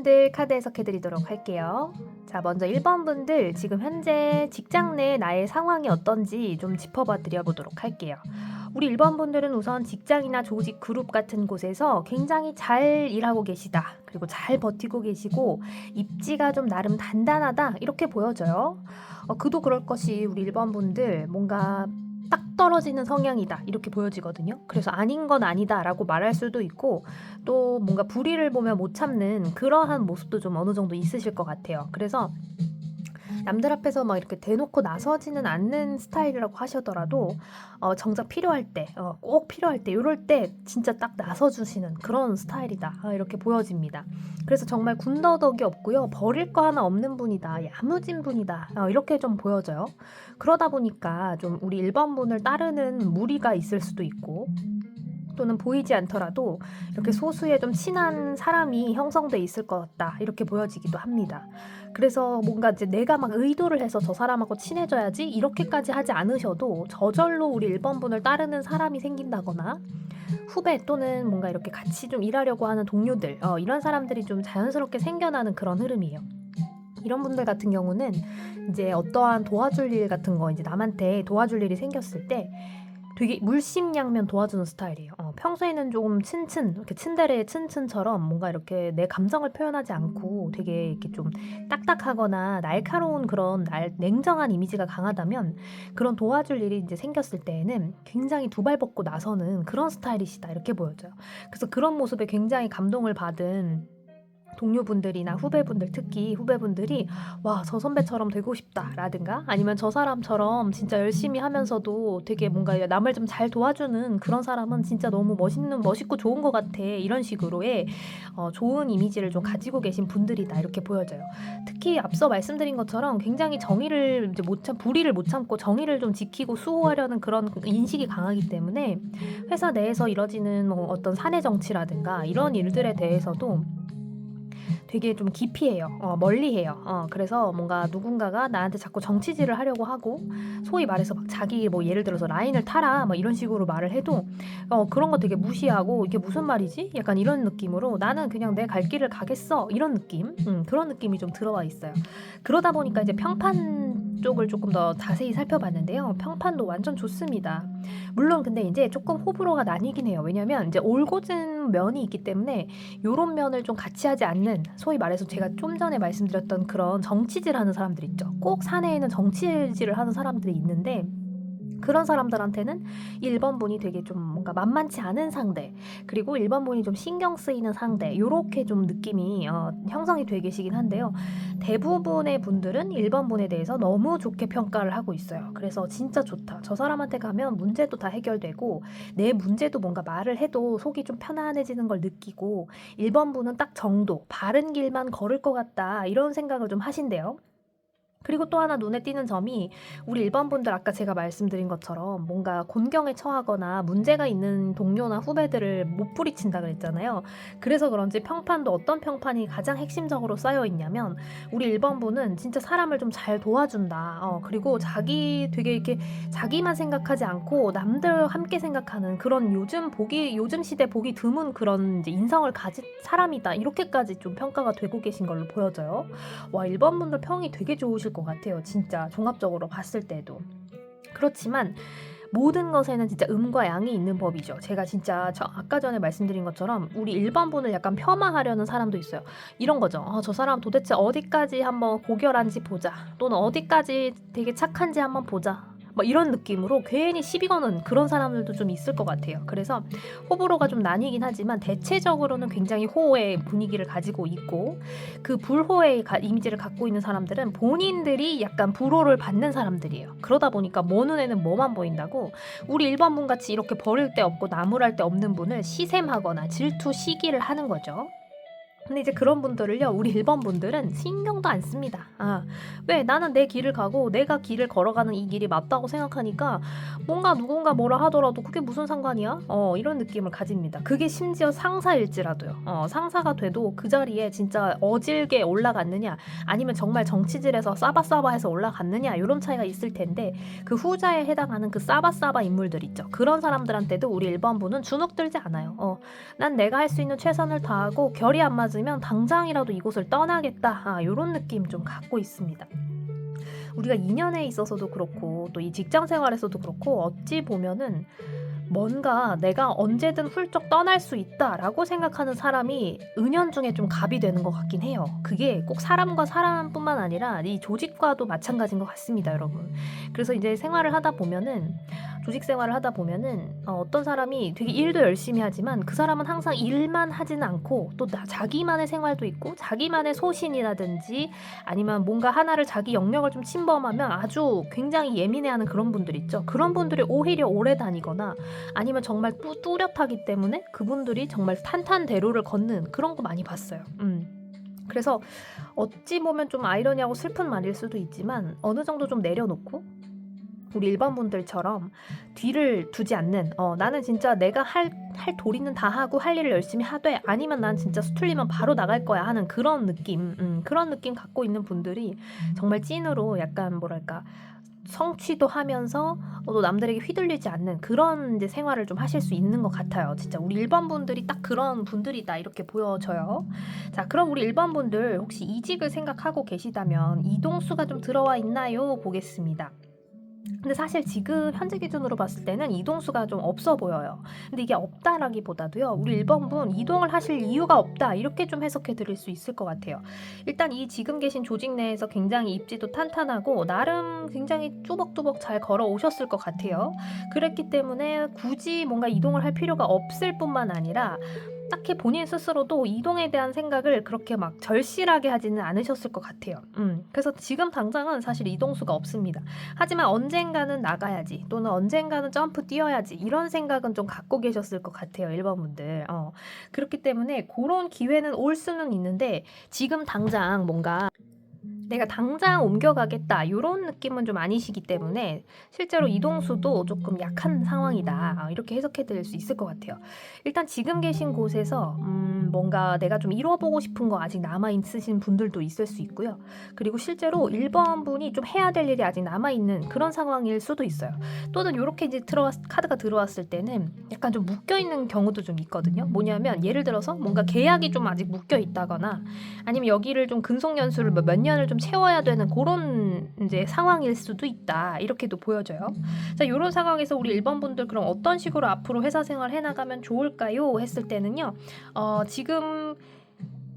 분들 카드 해석해드리도록 할게요. 자, 먼저 1번 분들 지금 현재 직장 내 나의 상황이 어떤지 좀 짚어봐 드려보도록 할게요. 우리 1번 분들은 우선 직장이나 조직, 그룹 같은 곳에서 굉장히 잘 일하고 계시다. 그리고 잘 버티고 계시고 입지가 좀 나름 단단하다. 이렇게 보여져요. 그도 그럴 것이 우리 1번 분들 뭔가 딱 떨어지는 성향이다. 이렇게 보여지거든요. 그래서 아닌 건 아니다 라고 말할 수도 있고 또 뭔가 불의를 보면 못 참는 그러한 모습도 좀 어느 정도 있으실 것 같아요. 그래서 남들 앞에서 막 이렇게 대놓고 나서지는 않는 스타일이라고 하시더라도 정작 필요할 때, 꼭 필요할 때, 이럴 때 진짜 딱 나서주시는 그런 스타일이다. 이렇게 보여집니다. 그래서 정말 군더더기 없고요. 버릴 거 하나 없는 분이다. 야무진 분이다. 이렇게 좀 보여져요. 그러다 보니까 좀 우리 1번 분을 따르는 무리가 있을 수도 있고 또는 보이지 않더라도 이렇게 소수의 좀 친한 사람이 형성돼 있을 것 같다 이렇게 보여지기도 합니다. 그래서 뭔가 이제 내가 막 의도를 해서 저 사람하고 친해져야지 이렇게까지 하지 않으셔도 저절로 우리 1번 분을 따르는 사람이 생긴다거나 후배 또는 뭔가 이렇게 같이 좀 일하려고 하는 동료들 이런 사람들이 좀 자연스럽게 생겨나는 그런 흐름이에요. 이런 분들 같은 경우는 이제 어떠한 도와줄 일 같은 거 이제 남한테 도와줄 일이 생겼을 때 되게 물심양면 도와주는 스타일이에요. 평소에는 조금 이렇게 츤데레의 츤츤처럼 뭔가 이렇게 내 감정을 표현하지 않고 되게 이렇게 좀 딱딱하거나 날카로운 그런 냉정한 이미지가 강하다면 그런 도와줄 일이 이제 생겼을 때에는 굉장히 두 발 벗고 나서는 그런 스타일이시다 이렇게 보여져요. 그래서 그런 모습에 굉장히 감동을 받은 동료분들이나 후배분들, 특히 후배분들이 와, 저 선배처럼 되고 싶다라든가 아니면 저 사람처럼 진짜 열심히 하면서도 되게 뭔가 남을 좀 잘 도와주는 그런 사람은 진짜 너무 멋있고 좋은 것 같아 이런 식으로의 좋은 이미지를 좀 가지고 계신 분들이다 이렇게 보여져요. 특히 앞서 말씀드린 것처럼 굉장히 정의를 이제 불의를 못 참고 정의를 좀 지키고 수호하려는 그런 인식이 강하기 때문에 회사 내에서 이뤄지는 뭐 어떤 사내 정치라든가 이런 일들에 대해서도 되게 좀 기피해요. 멀리해요. 그래서 뭔가 누군가가 나한테 자꾸 정치질을 하려고 하고 소위 말해서 막 자기 뭐 예를 들어서 라인을 타라 막 이런 식으로 말을 해도 그런 거 되게 무시하고 이게 무슨 말이지? 약간 이런 느낌으로 나는 그냥 내 갈 길을 가겠어 이런 느낌 그런 느낌이 좀 들어와 있어요. 그러다 보니까 이제 평판 쪽을 조금 더 자세히 살펴봤는데요. 평판도 완전 좋습니다. 물론 근데 이제 조금 호불호가 나뉘긴 해요. 왜냐면 이제 올곧은 면이 있기 때문에 요런 면을 좀 같이 하지 않는 소위 말해서 제가 좀 전에 말씀드렸던 그런 정치질 하는 사람들 있죠. 꼭 사내에는 정치질을 하는 사람들이 있는데 그런 사람들한테는 1번 분이 되게 좀 뭔가 만만치 않은 상대 그리고 1번 분이 좀 신경 쓰이는 상대 요렇게 좀 느낌이 형성이 되어 계시긴 한데요. 대부분의 분들은 1번 분에 대해서 너무 좋게 평가를 하고 있어요. 그래서 진짜 좋다. 저 사람한테 가면 문제도 다 해결되고 내 문제도 뭔가 말을 해도 속이 좀 편안해지는 걸 느끼고 1번 분은 딱 정도 바른 길만 걸을 것 같다 이런 생각을 좀 하신대요. 그리고 또 하나 눈에 띄는 점이 우리 1번 분들 아까 제가 말씀드린 것처럼 뭔가 곤경에 처하거나 문제가 있는 동료나 후배들을 못 부리친다 그랬잖아요. 그래서 그런지 평판도 어떤 평판이 가장 핵심적으로 쌓여 있냐면 우리 1번 분은 진짜 사람을 좀 잘 도와준다. 그리고 자기 되게 이렇게 자기만 생각하지 않고 남들 함께 생각하는 그런 요즘 시대 보기 드문 그런 이제 인성을 가진 사람이다. 이렇게까지 좀 평가가 되고 계신 걸로 보여져요. 와, 1번 분들 평이 되게 좋으실 것 같아요. 진짜 종합적으로 봤을 때도. 그렇지만 모든 것에는 진짜 음과 양이 있는 법이죠. 제가 진짜 아까 전에 말씀드린 것처럼 우리 1번 분을 약간 폄하하려는 사람도 있어요. 이런 거죠. 저 사람 도대체 어디까지 한번 고결한지 보자. 또는 어디까지 되게 착한지 한번 보자. 뭐 이런 느낌으로 괜히 시비 거는 그런 사람들도 좀 있을 것 같아요. 그래서 호불호가 좀 나뉘긴 하지만 대체적으로는 굉장히 호의 분위기를 가지고 있고 그 불호의 이미지를 갖고 있는 사람들은 본인들이 약간 불호를 받는 사람들이에요. 그러다 보니까 뭐 눈에는 뭐만 보인다고 우리 1번 분 같이 이렇게 버릴 데 없고 나무랄 데 없는 분을 시샘하거나 질투 시기를 하는 거죠. 근데 이제 그런 분들을요, 우리 1번 분들은 신경도 안 씁니다. 왜? 나는 내 길을 가고 내가 길을 걸어가는 이 길이 맞다고 생각하니까 뭔가 누군가 뭐라 하더라도 그게 무슨 상관이야? 이런 느낌을 가집니다. 그게 심지어 상사일지라도요. 상사가 돼도 그 자리에 진짜 어질게 올라갔느냐 아니면 정말 정치질에서 싸바싸바해서 올라갔느냐 이런 차이가 있을 텐데 그 후자에 해당하는 그 싸바싸바 인물들 있죠. 그런 사람들한테도 우리 1번 분은 주눅 들지 않아요. 난 내가 할 수 있는 최선을 다하고 결이 안 맞으면 맞으면 당장이라도 이곳을 떠나겠다. 이런 느낌 좀 갖고 있습니다. 우리가 인연에 있어서도 그렇고 또 이 직장 생활에서도 그렇고 어찌 보면은 뭔가 내가 언제든 훌쩍 떠날 수 있다라고 생각하는 사람이 은연중에 좀 갑이 되는 것 같긴 해요. 그게 꼭 사람과 사람뿐만 아니라 이 조직과도 마찬가지인 것 같습니다, 여러분. 그래서 이제 생활을 하다 보면은 조직 생활을 하다 보면은 어떤 사람이 되게 일도 열심히 하지만 그 사람은 항상 일만 하지는 않고 또 자기만의 생활도 있고 자기만의 소신이라든지 아니면 뭔가 하나를 자기 영역을 좀 침범하면 아주 굉장히 예민해하는 그런 분들 있죠. 그런 분들이 오히려 오래 다니거나 아니면 정말 뚜렷하기 때문에 그분들이 정말 탄탄대로를 걷는 그런 거 많이 봤어요. 그래서 어찌 보면 좀 아이러니하고 슬픈 말일 수도 있지만 어느 정도 좀 내려놓고 우리 일반 분들처럼 뒤를 두지 않는 나는 진짜 내가 할 도리는 다 하고 할 일을 열심히 하되 아니면 난 진짜 수틀리면 바로 나갈 거야 하는 그런 느낌 그런 느낌 갖고 있는 분들이 정말 찐으로 약간 뭐랄까 성취도 하면서 또 남들에게 휘둘리지 않는 그런 이제 생활을 좀 하실 수 있는 것 같아요. 진짜 우리 일반 분들이 딱 그런 분들이다 이렇게 보여져요. 자, 그럼 우리 일반 분들 혹시 이직을 생각하고 계시다면 이동수가 좀 들어와 있나요? 보겠습니다. 근데 사실 지금 현재 기준으로 봤을 때는 이동수가 좀 없어 보여요. 근데 이게 없다라기보다도요. 우리 1번분 이동을 하실 이유가 없다. 이렇게 좀 해석해 드릴 수 있을 것 같아요. 일단 이 지금 계신 조직 내에서 굉장히 입지도 탄탄하고 나름 굉장히 뚜벅뚜벅 잘 걸어오셨을 것 같아요. 그랬기 때문에 굳이 뭔가 이동을 할 필요가 없을 뿐만 아니라 딱히 본인 스스로도 이동에 대한 생각을 그렇게 막 절실하게 하지는 않으셨을 것 같아요. 그래서 지금 당장은 사실 이동수가 없습니다. 하지만 언젠가는 나가야지 또는 언젠가는 점프 뛰어야지 이런 생각은 좀 갖고 계셨을 것 같아요. 1번 분들. 그렇기 때문에 그런 기회는 올 수는 있는데 지금 당장 뭔가 내가 당장 옮겨가겠다 이런 느낌은 좀 아니시기 때문에 실제로 이동수도 조금 약한 상황이다 이렇게 해석해 드릴 수 있을 것 같아요. 일단 지금 계신 곳에서 뭔가 내가 좀 이뤄보고 싶은 거 아직 남아있으신 분들도 있을 수 있고요. 그리고 실제로 1번 분이 좀 해야 될 일이 아직 남아있는 그런 상황일 수도 있어요. 또는 이렇게 이제 카드가 들어왔을 때는 약간 좀 묶여있는 경우도 좀 있거든요. 뭐냐면 예를 들어서 뭔가 계약이 좀 아직 묶여있다거나 아니면 여기를 좀 근속연수를 몇 년을 좀 채워야 되는 그런 이제 상황일 수도 있다. 이렇게도 보여져요. 자, 이런 상황에서 우리 1번 분들 그럼 어떤 식으로 앞으로 회사 생활 해나가면 좋을까요? 했을 때는요. 지금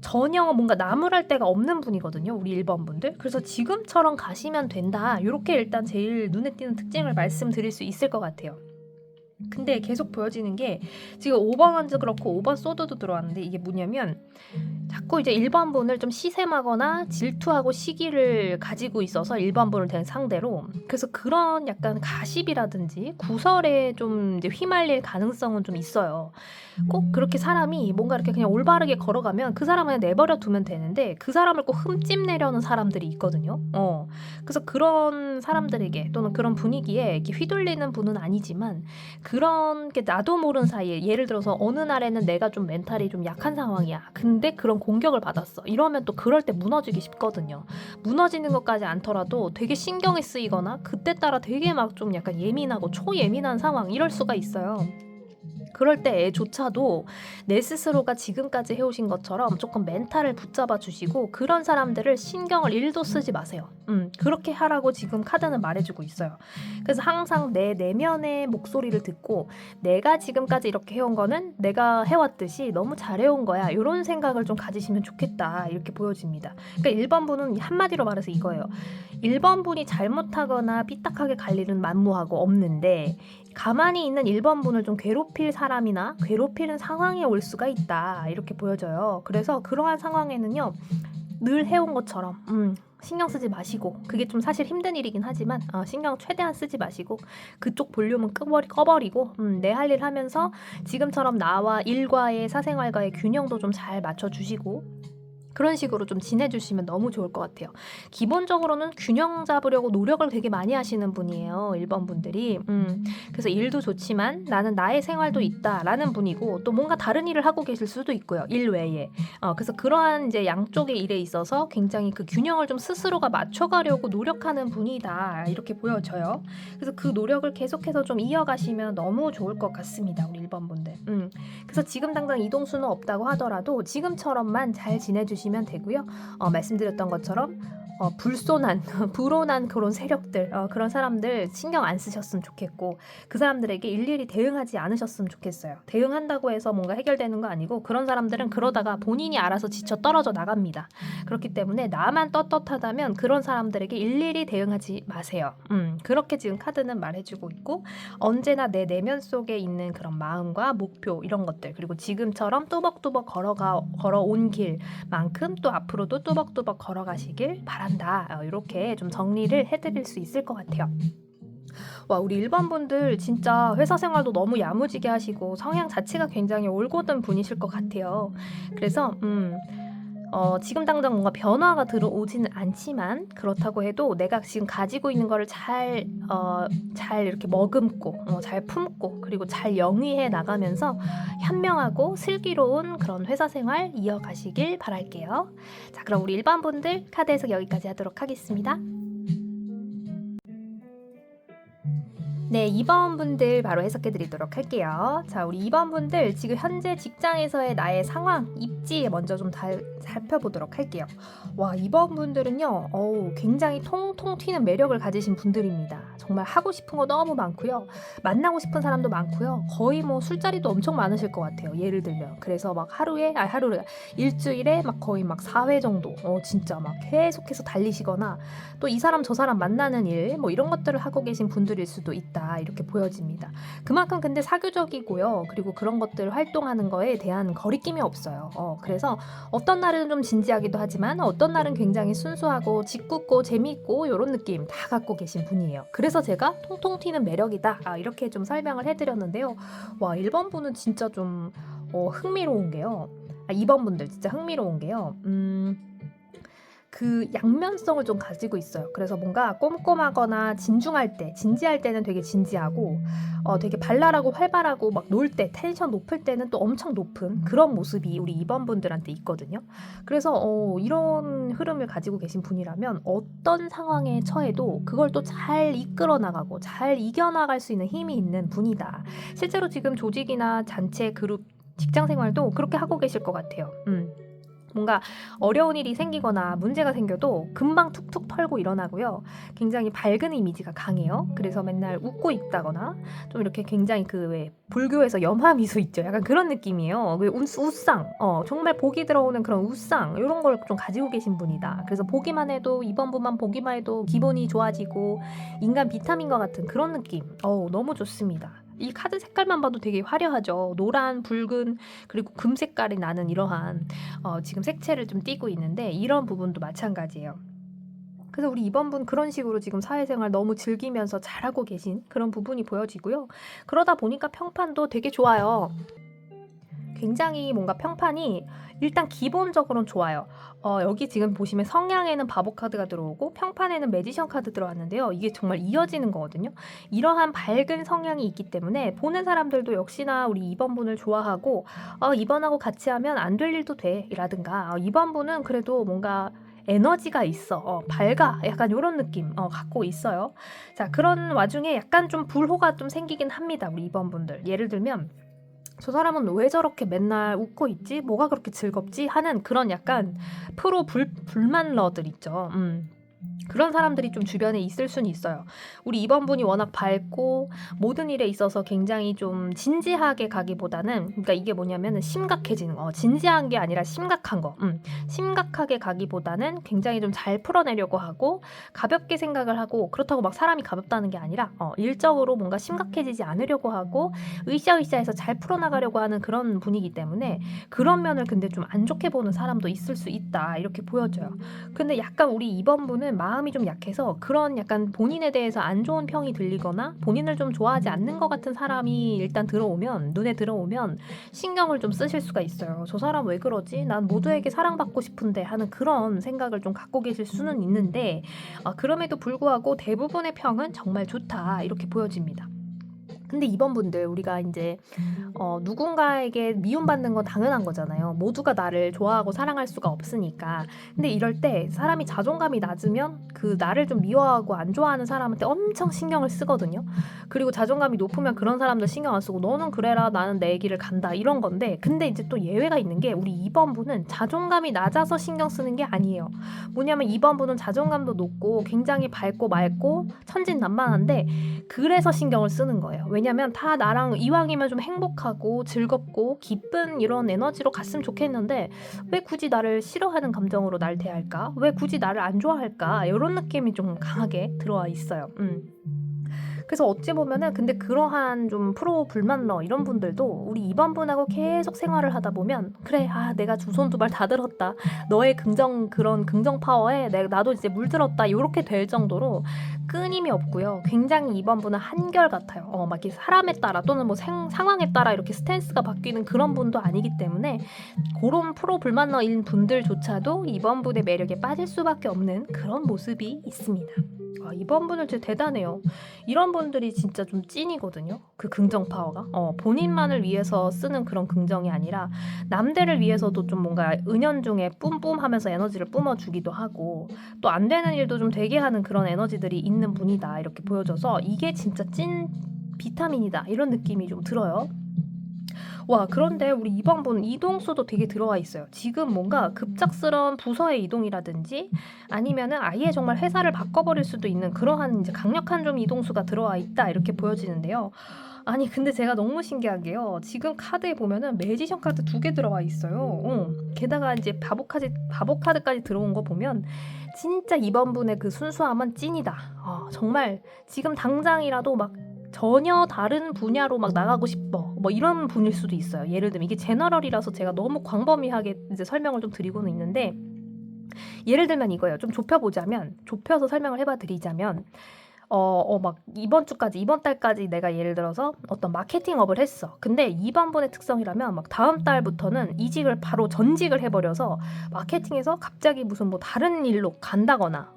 전혀 뭔가 나무랄 데가 없는 분이거든요. 우리 1번 분들. 그래서 지금처럼 가시면 된다. 이렇게 일단 제일 눈에 띄는 특징을 말씀드릴 수 있을 것 같아요. 근데 계속 보여지는 게 지금 5번 원즈 그렇고 5번 소드도 들어왔는데 이게 뭐냐면 자꾸 이제 1번 분을 좀 시샘하거나 질투하고 시기를 가지고 있어서 1번 분을 된 상대로 그래서 그런 약간 가십이라든지 구설에 좀 이제 휘말릴 가능성은 좀 있어요. 꼭 그렇게 사람이 뭔가 이렇게 그냥 올바르게 걸어가면 그 사람을 그냥 내버려 두면 되는데 그 사람을 꼭 흠집내려는 사람들이 있거든요. 그래서 그런 사람들에게 또는 그런 분위기에 이렇게 휘둘리는 분은 아니지만 그런 게 나도 모르는 사이에 예를 들어서 어느 날에는 내가 좀 멘탈이 좀 약한 상황이야. 근데 그런 공격을 받았어. 이러면 또 그럴 때 무너지기 쉽거든요. 무너지는 것까지 않더라도 되게 신경이 쓰이거나 그때 따라 되게 막 좀 약간 예민하고 초예민한 상황 이럴 수가 있어요. 그럴 때조차도 내 스스로가 지금까지 해오신 것처럼 조금 멘탈을 붙잡아 주시고 그런 사람들을 신경을 1도 쓰지 마세요. 그렇게 하라고 지금 카드는 말해주고 있어요. 그래서 항상 내 내면의 목소리를 듣고 내가 지금까지 이렇게 해온 거는 내가 해왔듯이 너무 잘해온 거야. 이런 생각을 좀 가지시면 좋겠다. 이렇게 보여집니다. 그러니까 1번 분은 한마디로 말해서 이거예요. 1번 분이 잘못하거나 삐딱하게 갈 일은 만무하고 없는데 가만히 있는 1번 분을 좀 괴롭힐 사람이나 괴롭히는 상황에 올 수가 있다. 이렇게 보여져요. 그래서 그러한 상황에는요. 늘 해온 것처럼 신경 쓰지 마시고 그게 좀 사실 힘든 일이긴 하지만 신경 최대한 쓰지 마시고 그쪽 볼륨은 꺼버리고 내 할 일 하면서 지금처럼 나와 일과의 사생활과의 균형도 좀 잘 맞춰주시고 그런 식으로 좀 지내주시면 너무 좋을 것 같아요. 기본적으로는 균형 잡으려고 노력을 되게 많이 하시는 분이에요. 1번 분들이. 그래서 일도 좋지만 나는 나의 생활도 있다라는 분이고 또 뭔가 다른 일을 하고 계실 수도 있고요. 일 외에. 그래서 그러한 이제 양쪽의 일에 있어서 굉장히 그 균형을 좀 스스로가 맞춰가려고 노력하는 분이다. 이렇게 보여져요. 그래서 그 노력을 계속해서 좀 이어가시면 너무 좋을 것 같습니다. 우리 1번 분들. 그래서 지금 당장 이동수는 없다고 하더라도 지금처럼만 잘 지내주시면 되고요. 말씀드렸던 것처럼 불손한, 불온한 그런 세력들, 그런 사람들 신경 안 쓰셨으면 좋겠고 그 사람들에게 일일이 대응하지 않으셨으면 좋겠어요. 대응한다고 해서 뭔가 해결되는 거 아니고 그런 사람들은 그러다가 본인이 알아서 지쳐 떨어져 나갑니다. 그렇기 때문에 나만 떳떳하다면 그런 사람들에게 일일이 대응하지 마세요. 그렇게 지금 카드는 말해주고 있고 언제나 내 내면 속에 있는 그런 마음과 목표 이런 것들 그리고 지금처럼 뚜벅뚜벅 걸어온 길만큼 또 앞으로도 뚜벅뚜벅 걸어가시길 바랍니다. 이렇게 좀 정리를 해드릴 수 있을 것 같아요. 와, 우리 1번 분들 진짜 회사 생활도 너무 야무지게 하시고 성향 자체가 굉장히 올곧은 분이실 것 같아요. 그래서 지금 당장 뭔가 변화가 들어오지는 않지만 그렇다고 해도 내가 지금 가지고 있는 거를 잘 이렇게 머금고 잘 품고 그리고 잘 영위해 나가면서 현명하고 슬기로운 그런 회사 생활 이어가시길 바랄게요. 자, 그럼 우리 1번 분들 카드 해석 여기까지 하도록 하겠습니다. 네, 2번 분들 바로 해석해 드리도록 할게요. 자, 우리 2번 분들 지금 현재 직장에서의 나의 상황, 입지 먼저 좀 살펴보도록 할게요. 와, 2번 분들은요, 굉장히 통통 튀는 매력을 가지신 분들입니다. 정말 하고 싶은 거 너무 많고요. 만나고 싶은 사람도 많고요. 거의 뭐 술자리도 엄청 많으실 것 같아요. 예를 들면. 그래서 막 일주일에 막 거의 막 4회 정도, 진짜 막 계속해서 달리시거나 또 이 사람 저 사람 만나는 일, 뭐 이런 것들을 하고 계신 분들일 수도 있다. 이렇게 보여집니다. 그만큼 근데 사교적이고요. 그리고 그런 것들 활동하는 거에 대한 거리낌이 없어요. 그래서 어떤 날은 좀 진지하기도 하지만 어떤 날은 굉장히 순수하고 짓궂고 재미있고 이런 느낌 다 갖고 계신 분이에요. 그래서 제가 통통 튀는 매력이다. 이렇게 좀 설명을 해드렸는데요. 와, 1번 분은 진짜 좀 흥미로운 게요. 2번 분들 진짜 흥미로운 게요. 그 양면성을 좀 가지고 있어요. 그래서 뭔가 꼼꼼하거나 진지할 때는 되게 진지하고 되게 발랄하고 활발하고 막 놀 때 텐션 높을 때는 또 엄청 높은 그런 모습이 우리 2번 분들한테 있거든요. 그래서 이런 흐름을 가지고 계신 분이라면 어떤 상황에 처해도 그걸 또 잘 이끌어 나가고 잘 이겨나갈 수 있는 힘이 있는 분이다. 실제로 지금 조직이나 단체 그룹 직장 생활도 그렇게 하고 계실 것 같아요. 뭔가 어려운 일이 생기거나 문제가 생겨도 금방 툭툭 털고 일어나고요. 굉장히 밝은 이미지가 강해요. 그래서 맨날 웃고 있다거나 좀 이렇게 굉장히 그 왜 불교에서 염화미소 있죠. 약간 그런 느낌이에요. 그 웃상, 정말 복이 들어오는 그런 웃상 이런 걸 좀 가지고 계신 분이다. 그래서 보기만 해도 이번 분만 보기만 해도 기분이 좋아지고 인간 비타민과 같은 그런 느낌. 너무 좋습니다. 이 카드 색깔만 봐도 되게 화려하죠. 노란, 붉은 그리고 금 색깔이 나는 이러한 지금 색채를 좀 띠고 있는데 이런 부분도 마찬가지예요. 그래서 우리 2번 분 그런 식으로 지금 사회생활 너무 즐기면서 잘하고 계신 그런 부분이 보여지고요. 그러다 보니까 평판도 되게 좋아요. 굉장히 뭔가 평판이 일단 기본적으로는 좋아요. 여기 지금 보시면 성향에는 바보 카드가 들어오고 평판에는 매지션 카드 들어왔는데요. 이게 정말 이어지는 거거든요. 이러한 밝은 성향이 있기 때문에 보는 사람들도 역시나 우리 2번 분을 좋아하고 2번하고 같이 하면 안 될 일도 돼 라든가 2번 분은 그래도 뭔가 에너지가 있어, 밝아, 약간 이런 느낌 갖고 있어요. 자, 그런 와중에 약간 좀 불호가 좀 생기긴 합니다. 우리 2번 분들. 예를 들면 저 사람은 왜 저렇게 맨날 웃고 있지? 뭐가 그렇게 즐겁지? 하는 그런 약간 불만러들 있죠. 그런 사람들이 좀 주변에 있을 수는 있어요. 우리 2번 분이 워낙 밝고 모든 일에 있어서 굉장히 좀 진지하게 가기보다는 그러니까 이게 뭐냐면 심각해지는 거. 진지한 게 아니라 심각한 거. 심각하게 가기보다는 굉장히 좀 잘 풀어내려고 하고 가볍게 생각을 하고 그렇다고 막 사람이 가볍다는 게 아니라 일적으로 뭔가 심각해지지 않으려고 하고 으쌰으쌰해서 잘 풀어나가려고 하는 그런 분이기 때문에 그런 면을 근데 좀 안 좋게 보는 사람도 있을 수 있다. 이렇게 보여져요. 근데 약간 우리 2번 분은 2번은 마음이 좀 약해서 그런 약간 본인에 대해서 안 좋은 평이 들리거나 본인을 좀 좋아하지 않는 것 같은 사람이 일단 눈에 들어오면 신경을 좀 쓰실 수가 있어요. 저 사람 왜 그러지? 난 모두에게 사랑받고 싶은데 하는 그런 생각을 좀 갖고 계실 수는 있는데 그럼에도 불구하고 대부분의 평은 정말 좋다 이렇게 보여집니다. 근데 2번 분들 우리가 이제 누군가에게 미움받는 건 당연한 거잖아요. 모두가 나를 좋아하고 사랑할 수가 없으니까. 근데 이럴 때 사람이 자존감이 낮으면 그 나를 좀 미워하고 안 좋아하는 사람한테 엄청 신경을 쓰거든요. 그리고 자존감이 높으면 그런 사람들 신경 안 쓰고 너는 그래라 나는 내 길을 간다 이런 건데 근데 이제 또 예외가 있는 게 우리 2번 분은 자존감이 낮아서 신경 쓰는 게 아니에요. 뭐냐면 2번 분은 자존감도 높고 굉장히 밝고 맑고 천진난만한데 그래서 신경을 쓰는 거예요. 왜냐면 다 나랑 이왕이면 좀 행복하고 즐겁고 기쁜 이런 에너지로 갔으면 좋겠는데 왜 굳이 나를 싫어하는 감정으로 날 대할까? 왜 굳이 나를 안 좋아할까? 이런 느낌이 좀 강하게 들어와 있어요. 그래서 어찌 보면은 근데 그러한 좀 프로 불만러 이런 분들도 우리 2번 분하고 계속 생활을 하다 보면 그래 내가 두 손 두 발 다 들었다 너의 그런 긍정 파워에 나도 이제 물들었다 요렇게 될 정도로 끊임이 없고요. 굉장히 2번 분은 한결 같아요. 막 이렇게 사람에 따라 또는 뭐 상황에 따라 이렇게 스탠스가 바뀌는 그런 분도 아니기 때문에 그런 프로 불만러인 분들조차도 2번 분의 매력에 빠질 수밖에 없는 그런 모습이 있습니다. 2번 분은 진짜 대단해요. 이런 분들이 진짜 좀 찐이거든요. 그 긍정 파워가 본인만을 위해서 쓰는 그런 긍정이 아니라 남들을 위해서도 좀 뭔가 은연중에 뿜뿜하면서 에너지를 뿜어주기도 하고 또 안 되는 일도 좀 되게 하는 그런 에너지들이 있는 분이다 이렇게 보여져서 이게 진짜 찐 비타민이다 이런 느낌이 좀 들어요. 그런데 우리 2번 분 이동수도 되게 들어와 있어요. 지금 뭔가 급작스러운 부서의 이동이라든지 아니면은 아예 정말 회사를 바꿔버릴 수도 있는 그러한 이제 강력한 좀 이동수가 들어와 있다 이렇게 보여지는데요. 아니 근데 제가 너무 신기한 게요. 지금 카드에 보면은 매지션 카드 2개 들어와 있어요. 게다가 이제 바보 카드까지 들어온 거 보면 진짜 2번 분의 그 순수함은 찐이다. 정말 지금 당장이라도 막 전혀 다른 분야로 막 나가고 싶어. 뭐 이런 분일 수도 있어요. 예를 들면 이게 제너럴이라서 제가 너무 광범위하게 이제 설명을 좀 드리고는 있는데 예를 들면 이거예요. 좀 좁혀서 설명을 해봐 드리자면 막 이번 달까지 내가 예를 들어서 어떤 마케팅업을 했어. 근데 2번 분의 특성이라면 막 다음 달부터는 이직을 바로 전직을 해버려서 마케팅에서 갑자기 무슨 뭐 다른 일로 간다거나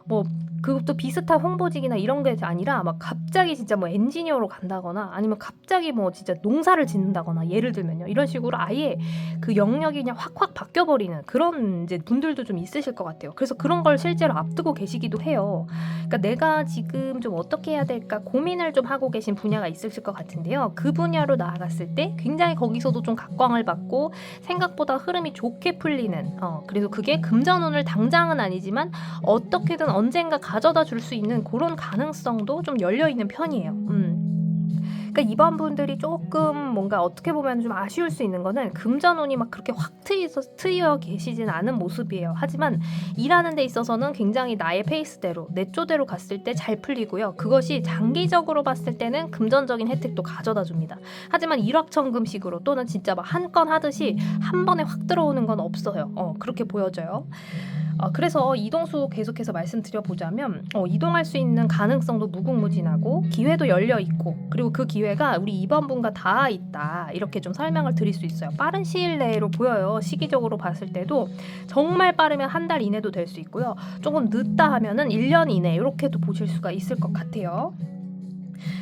뭐 그것도 비슷한 홍보직이나 이런 게 아니라 막 갑자기 진짜 뭐 엔지니어로 간다거나 아니면 갑자기 뭐 진짜 농사를 짓는다거나 예를 들면요. 이런 식으로 아예 그 영역이 그냥 확 바뀌어버리는 그런 이제 분들도 좀 있으실 것 같아요. 그래서 그런 걸 실제로 앞두고 계시기도 해요. 그러니까 내가 지금 좀 어떻게 해야 될까 고민을 좀 하고 계신 분야가 있으실 것 같은데요. 그 분야로 나아갔을 때 굉장히 거기서도 좀 각광을 받고 생각보다 흐름이 좋게 풀리는 그래서 그게 금전운을 당장은 아니지만 어떻게든 언젠가 가져다 줄 수 있는 그런 가능성도 좀 열려있는 편이에요. 그러니까 2번 분들이 조금 뭔가 어떻게 보면 좀 아쉬울 수 있는 거는 금전운이 막 그렇게 확 트여 계시진 않은 모습이에요. 하지만 일하는 데 있어서는 굉장히 나의 페이스대로 내 쪼대로 갔을 때 잘 풀리고요. 그것이 장기적으로 봤을 때는 금전적인 혜택도 가져다 줍니다. 하지만 일확천금식으로 또는 진짜 막 한 건 하듯이 한 번에 확 들어오는 건 없어요. 그렇게 보여져요. 그래서 이동수 계속해서 말씀드려보자면 이동할 수 있는 가능성도 무궁무진하고 기회도 열려있고 그리고 그 기회가 우리 2번 분과 다 있다 이렇게 좀 설명을 드릴 수 있어요. 빠른 시일 내로 보여요. 시기적으로 봤을 때도 정말 빠르면 한 달 이내도 될 수 있고요. 조금 늦다 하면은 1년 이내 이렇게도 보실 수가 있을 것 같아요.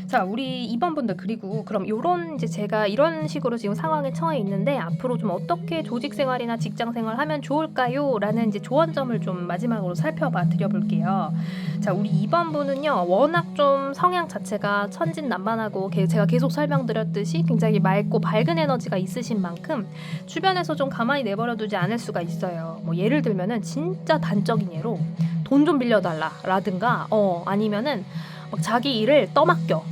자, 우리 2번 분들 그리고 그럼 이제 제가 이런 식으로 지금 상황에 처해 있는데 앞으로 좀 어떻게 조직 생활이나 직장 생활하면 좋을까요? 라는 이제 조언점을 좀 마지막으로 살펴봐 드려볼게요. 자, 우리 2번 분은요. 워낙 좀 성향 자체가 천진난만하고 제가 계속 설명드렸듯이 굉장히 맑고 밝은 에너지가 있으신 만큼 주변에서 좀 가만히 내버려 두지 않을 수가 있어요. 뭐 예를 들면은 진짜 단적인 예로 돈 좀 빌려달라 라든가 아니면은 막 자기 일을 떠맡겨.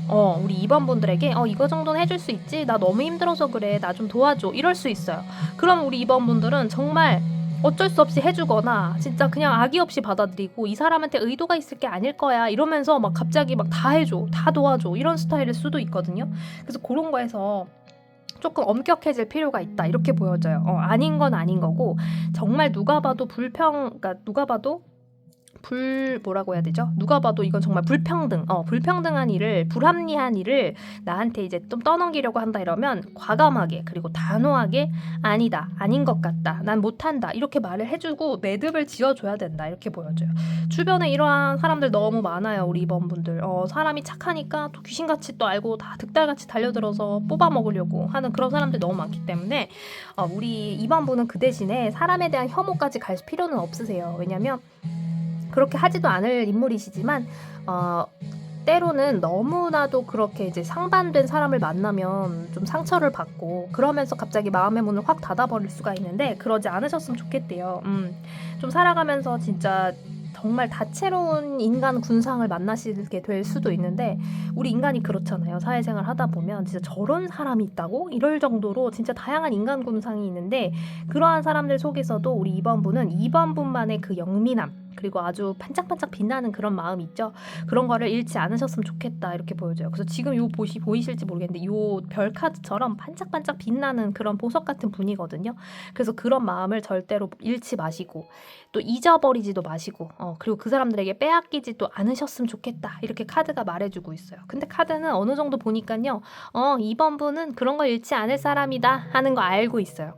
우리 2번 분들에게 이거 정도는 해줄 수 있지? 나 너무 힘들어서 그래. 나 좀 도와줘. 이럴 수 있어요. 그럼 우리 2번 분들은 정말 어쩔 수 없이 해주거나 진짜 그냥 악의 없이 받아들이고 이 사람한테 의도가 있을 게 아닐 거야 이러면서 막 갑자기 막 다 해줘. 다 도와줘. 이런 스타일일 수도 있거든요. 그래서 그런 거에서 조금 엄격해질 필요가 있다 이렇게 보여져요. 아닌 건 아닌 거고 정말 누가 봐도 뭐라고 해야 되죠? 누가 봐도 이건 정말 불평등한 일을, 불합리한 일을 나한테 이제 좀 떠넘기려고 한다 이러면 과감하게, 그리고 단호하게 아니다, 아닌 것 같다, 난 못한다 이렇게 말을 해주고 매듭을 지어줘야 된다, 이렇게 보여줘요. 주변에 이러한 사람들 너무 많아요. 우리 2번분들 사람이 착하니까 또 귀신같이 또 알고 다 득달같이 달려들어서 뽑아먹으려고 하는 그런 사람들 너무 많기 때문에 우리 2번분은 그 대신에 사람에 대한 혐오까지 갈 필요는 없으세요. 왜냐면 그렇게 하지도 않을 인물이시지만 때로는 너무나도 그렇게 이제 상반된 사람을 만나면 좀 상처를 받고 그러면서 갑자기 마음의 문을 확 닫아버릴 수가 있는데 그러지 않으셨으면 좋겠대요. 좀 살아가면서 진짜 정말 다채로운 인간 군상을 만나시게 될 수도 있는데 우리 인간이 그렇잖아요. 사회생활 하다 보면 진짜 저런 사람이 있다고? 이럴 정도로 진짜 다양한 인간 군상이 있는데 그러한 사람들 속에서도 우리 2번분은 2번분만의 그 영민함 그리고 아주 반짝반짝 빛나는 그런 마음 있죠. 그런 거를 잃지 않으셨으면 좋겠다 이렇게 보여줘요. 그래서 지금 요 보이실지 모르겠는데 요 별 카드처럼 반짝반짝 빛나는 그런 보석 같은 분이거든요. 그래서 그런 마음을 절대로 잃지 마시고 또 잊어버리지도 마시고 그리고 그 사람들에게 빼앗기지도 않으셨으면 좋겠다 이렇게 카드가 말해주고 있어요. 근데 카드는 어느 정도 보니까요 2번 분은 그런 걸 잃지 않을 사람이다 하는 거 알고 있어요.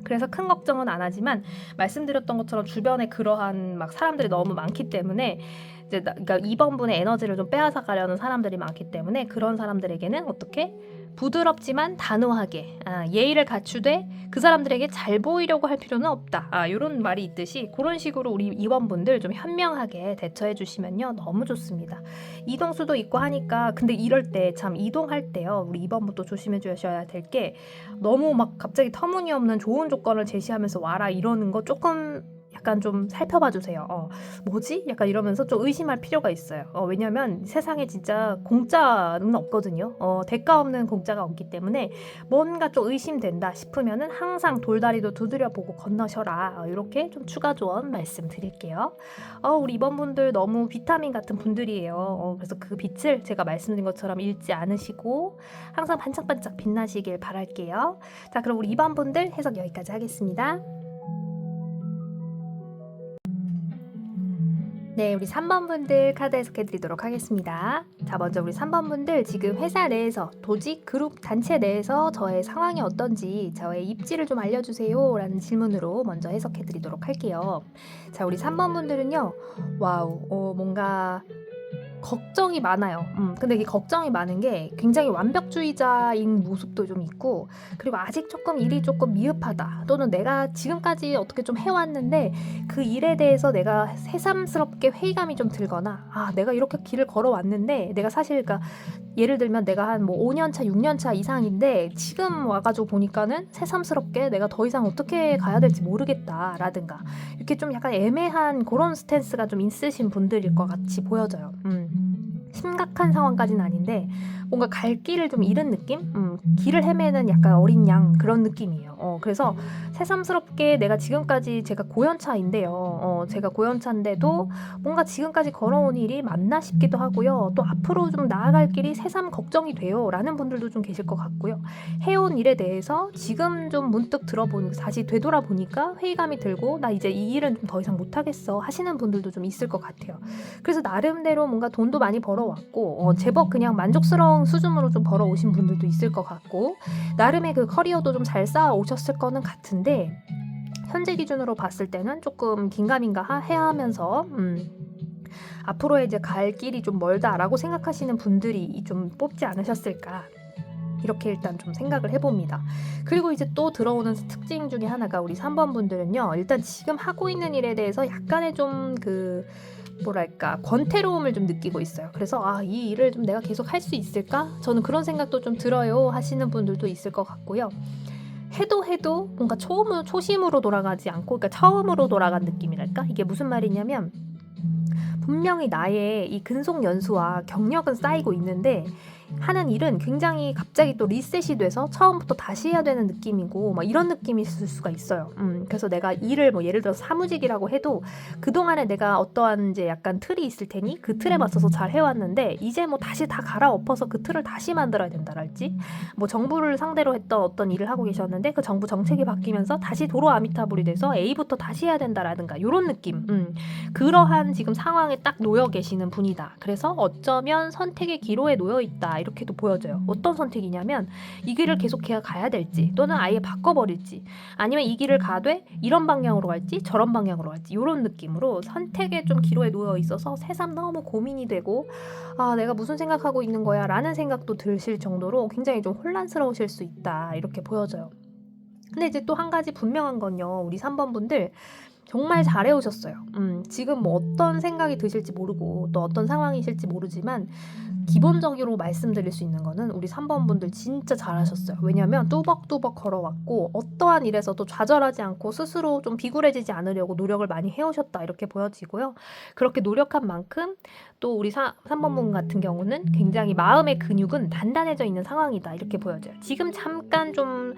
그래서 큰 걱정은 안 하지만 말씀드렸던 것처럼 주변에 그러한 막 사람들이 너무 많기 때문에 이제 그러니까 2번분의 에너지를 좀 빼앗아 가려는 사람들이 많기 때문에 그런 사람들에게는 어떻게 부드럽지만 단호하게 예의를 갖추되 그 사람들에게 잘 보이려고 할 필요는 없다. 이런 말이 있듯이 그런 식으로 우리 2번분들 좀 현명하게 대처해 주시면요 너무 좋습니다. 이동수도 있고 하니까 근데 이럴 때 참 이동할 때요 우리 2번분도 조심해 주셔야 될 게 너무 막 갑자기 터무니없는 좋은 조건을 제시하면서 와라 이러는 거 조금 약간 좀 살펴봐 주세요. 뭐지? 약간 이러면서 좀 의심할 필요가 있어요. 왜냐면 세상에 진짜 공짜는 없거든요. 대가 없는 공짜가 없기 때문에 뭔가 좀 의심된다 싶으면은 항상 돌다리도 두드려보고 건너셔라. 이렇게 좀 추가 조언 말씀드릴게요. 우리 이번 분들 너무 비타민 같은 분들이에요. 그래서 그 빛을 제가 말씀드린 것처럼 잃지 않으시고 항상 반짝반짝 빛나시길 바랄게요. 자, 그럼 우리 이번 분들 해석 여기까지 하겠습니다. 네, 우리 3번 분들 카드 해석해 드리도록 하겠습니다. 자, 먼저 우리 3번 분들 지금 회사 내에서 조직, 그룹, 단체 내에서 저의 상황이 어떤지 저의 입지를 좀 알려주세요 라는 질문으로 먼저 해석해 드리도록 할게요. 자, 우리 3번 분들은요 와우 뭔가 걱정이 많아요. 근데 이 걱정이 많은 게 굉장히 완벽주의자인 모습도 좀 있고 그리고 아직 조금 일이 조금 미흡하다 또는 내가 지금까지 어떻게 좀 해왔는데 그 일에 대해서 내가 새삼스럽게 회의감이 좀 들거나 내가 이렇게 길을 걸어왔는데 내가 사실 그러니까 예를 들면 내가 한 뭐 5년차 6년차 이상인데 지금 와가지고 보니까는 새삼스럽게 내가 더 이상 어떻게 가야 될지 모르겠다라든가 이렇게 좀 약간 애매한 그런 스탠스가 좀 있으신 분들일 것 같이 보여져요. 심각한 상황까지는 아닌데 뭔가 갈 길을 좀 잃은 느낌? 길을 헤매는 약간 어린 양 그런 느낌이에요. 그래서 새삼스럽게 내가 지금까지 제가 고연차인데요. 제가 고연차인데도 뭔가 지금까지 걸어온 일이 맞나 싶기도 하고요. 또 앞으로 좀 나아갈 길이 새삼 걱정이 돼요 라는 분들도 좀 계실 것 같고요. 해온 일에 대해서 지금 좀 문득 다시 되돌아보니까 회의감이 들고 나 이제 이 일은 좀 더 이상 못하겠어 하시는 분들도 좀 있을 것 같아요. 그래서 나름대로 뭔가 돈도 많이 벌어왔고 제법 그냥 만족스러운 수준으로 좀 벌어오신 분들도 있을 것 같고 나름의 그 커리어도 좀 잘 쌓아 오셨을 거는 같은데 현재 기준으로 봤을 때는 조금 긴가민가 해야 하면서 앞으로의 이제 갈 길이 좀 멀다라고 생각하시는 분들이 좀 뽑지 않으셨을까 이렇게 일단 좀 생각을 해봅니다. 그리고 이제 또 들어오는 특징 중에 하나가 우리 3번 분들은요 일단 지금 하고 있는 일에 대해서 약간의 좀 뭐랄까 권태로움을 좀 느끼고 있어요. 그래서 이 일을 좀 내가 계속 할 수 있을까? 저는 그런 생각도 좀 들어요 하시는 분들도 있을 것 같고요. 해도 뭔가 초심으로 돌아가지 않고 그러니까 처음으로 돌아간 느낌이랄까? 이게 무슨 말이냐면 분명히 나의 이 근속 연수와 경력은 쌓이고 있는데 하는 일은 굉장히 갑자기 또 리셋이 돼서 처음부터 다시 해야 되는 느낌이고 막 이런 느낌이 있을 수가 있어요. 그래서 내가 일을 뭐 예를 들어서 사무직이라고 해도 그동안에 내가 어떠한 이제 약간 틀이 있을 테니 그 틀에 맞춰서 잘 해왔는데 이제 뭐 다시 다 갈아엎어서 그 틀을 다시 만들어야 된다랄지, 뭐 정부를 상대로 했던 어떤 일을 하고 계셨는데 그 정부 정책이 바뀌면서 다시 도로 아미타불이 돼서 A부터 다시 해야 된다라든가 이런 느낌. 그러한 지금 상황에 딱 놓여 계시는 분이다. 그래서 어쩌면 선택의 기로에 놓여 있다 이렇게도 보여져요. 어떤 선택이냐면 이 길을 계속해야 가야 될지 또는 아예 바꿔버릴지, 아니면 이 길을 가되 이런 방향으로 갈지 저런 방향으로 갈지 이런 느낌으로 선택의 좀 기로에 놓여 있어서 새삼 너무 고민이 되고 아 내가 무슨 생각하고 있는 거야 라는 생각도 드실 정도로 굉장히 좀 혼란스러우실 수 있다 이렇게 보여져요. 근데 이제 또 한 가지 분명한 건요, 우리 3번 분들 정말 잘해오셨어요. 지금 뭐 어떤 생각이 드실지 모르고 또 어떤 상황이실지 모르지만 기본적으로 말씀드릴 수 있는 거는 우리 3번 분들 진짜 잘하셨어요. 왜냐면 뚜벅뚜벅 걸어왔고 어떠한 일에서도 좌절하지 않고 스스로 좀 비굴해지지 않으려고 노력을 많이 해오셨다 이렇게 보여지고요. 그렇게 노력한 만큼 또 우리 3번 분 같은 경우는 굉장히 마음의 근육은 단단해져 있는 상황이다 이렇게 보여져요. 지금 잠깐 좀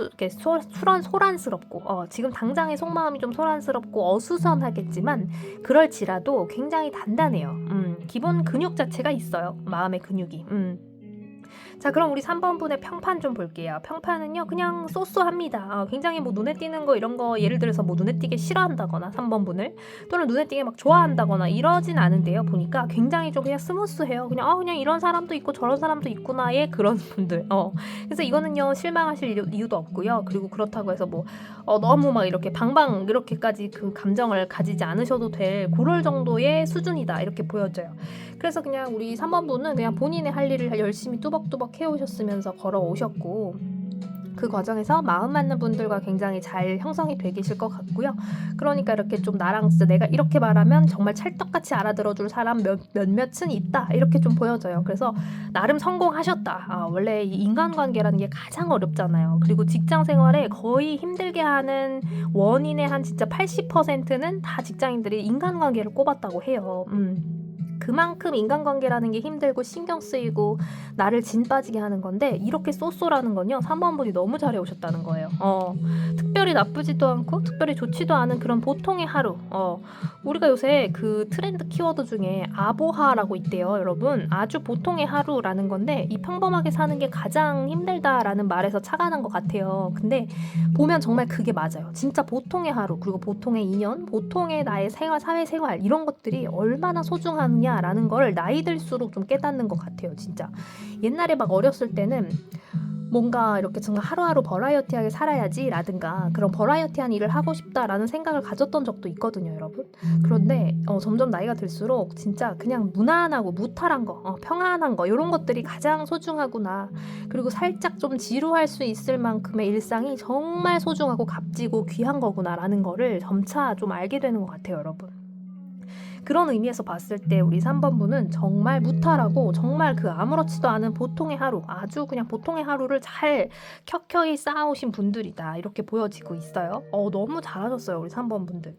이렇게 소란스럽고 지금 당장의 속마음이 좀 소란스럽고 어수선하겠지만 그럴지라도 굉장히 단단해요. 기본 근육 자체가 있어요. 마음의 근육이. 자, 그럼 우리 3번 분의 평판 좀 볼게요. 평판은요, 그냥 쏘쏘합니다. 굉장히 뭐 눈에 띄는 거 이런 거 예를 들어서 뭐 눈에 띄게 싫어한다거나 3번 분을 또는 눈에 띄게 막 좋아한다거나 이러진 않은데요. 보니까 굉장히 좀 그냥 스무스해요. 그냥 이런 사람도 있고 저런 사람도 있구나의 그런 분들. 그래서 이거는요 실망하실 이유도 없고요. 그리고 그렇다고 해서 뭐 너무 막 이렇게 방방 이렇게까지 그 감정을 가지지 않으셔도 될 그럴 정도의 수준이다 이렇게 보여져요. 그래서 그냥 우리 3번 분은 그냥 본인의 할 일을 열심히 뚜벅뚜벅 해오셨으면서 걸어오셨고 그 과정에서 마음 맞는 분들과 굉장히 잘 형성이 돼 계실 것 같고요. 그러니까 이렇게 좀 나랑 진짜 내가 이렇게 말하면 정말 찰떡같이 알아들어줄 사람 몇몇은 있다 이렇게 좀 보여져요. 그래서 나름 성공하셨다. 원래 이 인간관계라는 게 가장 어렵잖아요. 그리고 직장 생활에 거의 힘들게 하는 원인의 한 진짜 80%는 다 직장인들이 인간관계를 꼽았다고 해요. 그만큼 인간관계라는 게 힘들고 신경 쓰이고 나를 진 빠지게 하는 건데 이렇게 쏘쏘라는 건요 3번 분이 너무 잘해오셨다는 거예요. 특별히 나쁘지도 않고 특별히 좋지도 않은 그런 보통의 하루. 우리가 요새 그 트렌드 키워드 중에 아보하라고 있대요, 여러분. 아주 보통의 하루라는 건데 이 평범하게 사는 게 가장 힘들다라는 말에서 착안한 것 같아요. 근데 보면 정말 그게 맞아요. 진짜 보통의 하루 그리고 보통의 인연, 보통의 나의 생활, 사회생활 이런 것들이 얼마나 소중하느냐 라는 걸 나이 들수록 좀 깨닫는 것 같아요. 진짜 옛날에 막 어렸을 때는 뭔가 이렇게 정말 하루하루 버라이어티하게 살아야지 라든가 그런 버라이어티한 일을 하고 싶다라는 생각을 가졌던 적도 있거든요, 여러분. 그런데 점점 나이가 들수록 진짜 그냥 무난하고 무탈한 거, 평안한 거 이런 것들이 가장 소중하구나. 그리고 살짝 좀 지루할 수 있을 만큼의 일상이 정말 소중하고 값지고 귀한 거구나라는 거를 점차 좀 알게 되는 것 같아요, 여러분. 그런 의미에서 봤을 때 우리 3번 분은 정말 무탈하고 정말 그 아무렇지도 않은 보통의 하루, 아주 그냥 보통의 하루를 잘 켜켜이 쌓아오신 분들이다 이렇게 보여지고 있어요. 너무 잘하셨어요, 우리 3번 분들.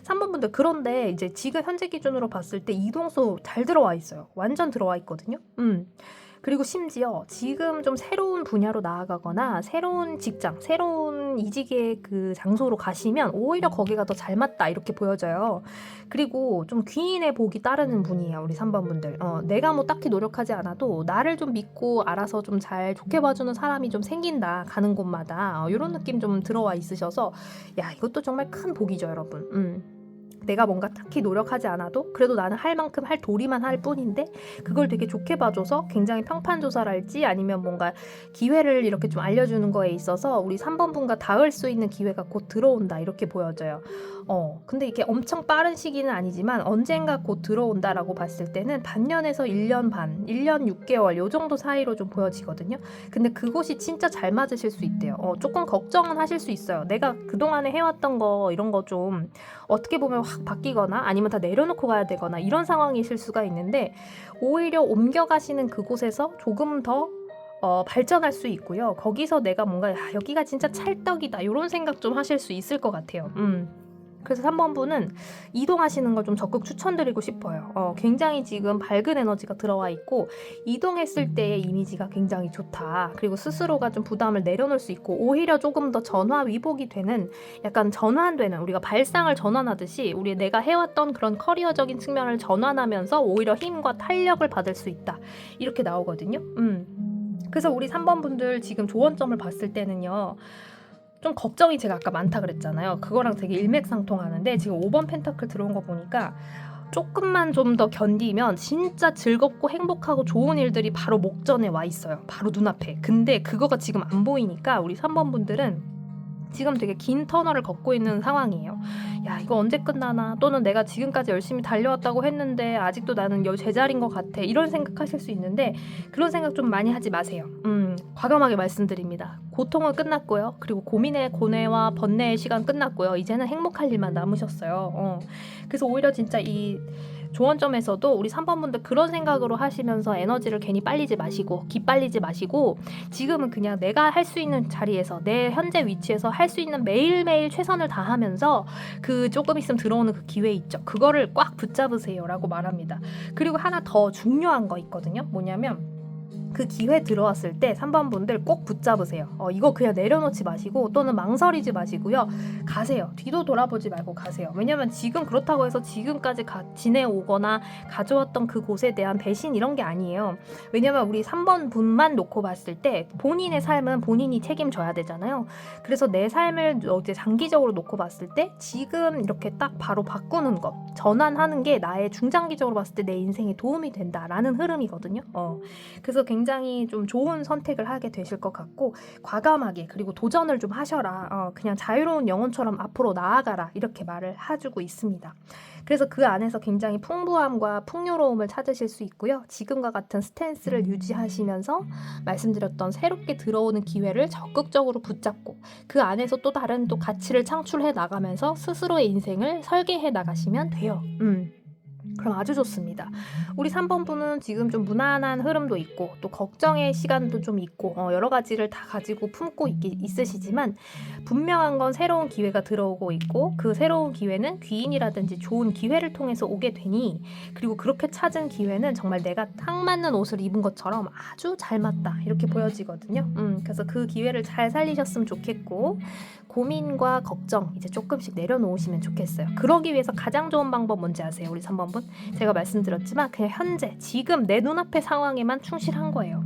3번 분들. 그런데 이제 지금 현재 기준으로 봤을 때 이동수 잘 들어와 있어요. 완전 들어와 있거든요. 그리고 심지어 지금 좀 새로운 분야로 나아가거나 새로운 직장, 새로운 이직의 그 장소로 가시면 오히려 거기가 더 잘 맞다 이렇게 보여져요. 그리고 좀 귀인의 복이 따르는 분이에요, 우리 3번 분들. 내가 뭐 딱히 노력하지 않아도 나를 좀 믿고 알아서 좀 잘 좋게 봐주는 사람이 좀 생긴다, 가는 곳마다. 이런 느낌 좀 들어와 있으셔서 야, 이것도 정말 큰 복이죠, 여러분. 내가 뭔가 딱히 노력하지 않아도 그래도 나는 할 만큼 할 도리만 할 뿐인데 그걸 되게 좋게 봐줘서 굉장히 평판조사랄지 아니면 뭔가 기회를 이렇게 좀 알려주는 거에 있어서 우리 3번 분과 닿을 수 있는 기회가 곧 들어온다 이렇게 보여져요. 근데 이게 엄청 빠른 시기는 아니지만 언젠가 곧 들어온다라고 봤을 때는 반년에서 1년 반, 1년 6개월 요 정도 사이로 좀 보여지거든요. 근데 그곳이 진짜 잘 맞으실 수 있대요. 조금 걱정은 하실 수 있어요. 내가 그동안에 해왔던 거 이런 거 좀 어떻게 보면 확 바뀌거나 아니면 다 내려놓고 가야 되거나 이런 상황이실 수가 있는데 오히려 옮겨가시는 그곳에서 조금 더 발전할 수 있고요. 거기서 내가 뭔가 여기가 진짜 찰떡이다 이런 생각 좀 하실 수 있을 것 같아요. 그래서 3번 분은 이동하시는 걸 좀 적극 추천드리고 싶어요. 굉장히 지금 밝은 에너지가 들어와 있고 이동했을 때의 이미지가 굉장히 좋다. 그리고 스스로가 좀 부담을 내려놓을 수 있고 오히려 조금 더 전화 위복이 되는 약간 전환되는 우리가 발상을 전환하듯이 우리 내가 해왔던 그런 커리어적인 측면을 전환하면서 오히려 힘과 탄력을 받을 수 있다. 이렇게 나오거든요. 그래서 우리 3번 분들 지금 조언점을 봤을 때는요. 좀 걱정이 제가 아까 많다 그랬잖아요. 그거랑 되게 일맥상통하는데 지금 5번 펜타클 들어온 거 보니까 조금만 좀 더 견디면 진짜 즐겁고 행복하고 좋은 일들이 바로 목전에 와 있어요. 바로 눈앞에. 근데 그거가 지금 안 보이니까 우리 3번 분들은 지금 되게 긴 터널을 걷고 있는 상황이에요. 야, 이거 언제 끝나나? 또는 내가 지금까지 열심히 달려왔다고 했는데 아직도 나는 제자리인 것 같아. 이런 생각하실 수 있는데 그런 생각 좀 많이 하지 마세요. 과감하게 말씀드립니다. 고통은 끝났고요. 그리고 고민의 고뇌와 번뇌의 시간 끝났고요. 이제는 행복할 일만 남으셨어요. 그래서 오히려 진짜 이 조언점에서도 우리 3번 분들 그런 생각으로 하시면서 에너지를 괜히 빨리지 마시고 기빨리지 마시고 지금은 그냥 내가 할 수 있는 자리에서 내 현재 위치에서 할 수 있는 매일매일 최선을 다하면서 그 조금 있으면 들어오는 그 기회 있죠. 그거를 꽉 붙잡으세요 라고 말합니다. 그리고 하나 더 중요한 거 있거든요. 뭐냐면 그 기회 들어왔을 때 3번 분들 꼭 붙잡으세요. 이거 그냥 내려놓지 마시고 또는 망설이지 마시고요. 가세요. 뒤도 돌아보지 말고 가세요. 왜냐면 지금 그렇다고 해서 지금까지 지내오거나 가져왔던 그곳에 대한 배신 이런 게 아니에요. 왜냐면 우리 3번 분만 놓고 봤을 때 본인의 삶은 본인이 책임져야 되잖아요. 그래서 내 삶을 이제 장기적으로 놓고 봤을 때 지금 이렇게 딱 바로 바꾸는 것, 전환하는 게 나의 중장기적으로 봤을 때 내 인생에 도움이 된다라는 흐름이거든요. 그래서 굉장히 좀 좋은 선택을 하게 되실 것 같고 과감하게 그리고 도전을 좀 하셔라. 그냥 자유로운 영혼처럼 앞으로 나아가라 이렇게 말을 해주고 있습니다. 그래서 그 안에서 굉장히 풍부함과 풍요로움을 찾으실 수 있고요. 지금과 같은 스탠스를 유지하시면서 말씀드렸던 새롭게 들어오는 기회를 적극적으로 붙잡고 그 안에서 또 다른 또 가치를 창출해 나가면서 스스로의 인생을 설계해 나가시면 돼요. 그럼 아주 좋습니다. 우리 3번 분은 지금 좀 무난한 흐름도 있고 또 걱정의 시간도 좀 있고 여러 가지를 다 가지고 품고 있으시지만 분명한 건 새로운 기회가 들어오고 있고 그 새로운 기회는 귀인이라든지 좋은 기회를 통해서 오게 되니 그리고 그렇게 찾은 기회는 정말 내가 딱 맞는 옷을 입은 것처럼 아주 잘 맞다 이렇게 보여지거든요. 그래서 그 기회를 잘 살리셨으면 좋겠고 고민과 걱정 이제 조금씩 내려놓으시면 좋겠어요. 그러기 위해서 가장 좋은 방법 뭔지 아세요? 우리 3번 분? 제가 말씀드렸지만 그냥 현재 지금 내 눈앞의 상황에만 충실한 거예요.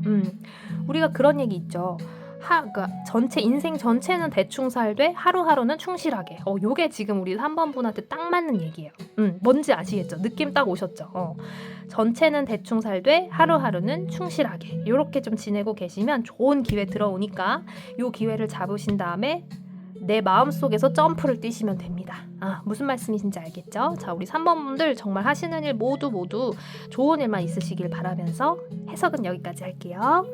우리가 그런 얘기 있죠. 그러니까 전체 인생 전체는 대충 살되 하루하루는 충실하게. 요게 지금 우리 3번 분한테 딱 맞는 얘기예요. 뭔지 아시겠죠? 느낌 딱 오셨죠? 전체는 대충 살되 하루하루는 충실하게. 요렇게 좀 지내고 계시면 좋은 기회 들어오니까 요 기회를 잡으신 다음에 내 마음속에서 점프를 뛰시면 됩니다. 무슨 말씀이신지 알겠죠? 자, 우리 3번 분들 정말 하시는 일 모두 좋은 일만 있으시길 바라면서 해석은 여기까지 할게요.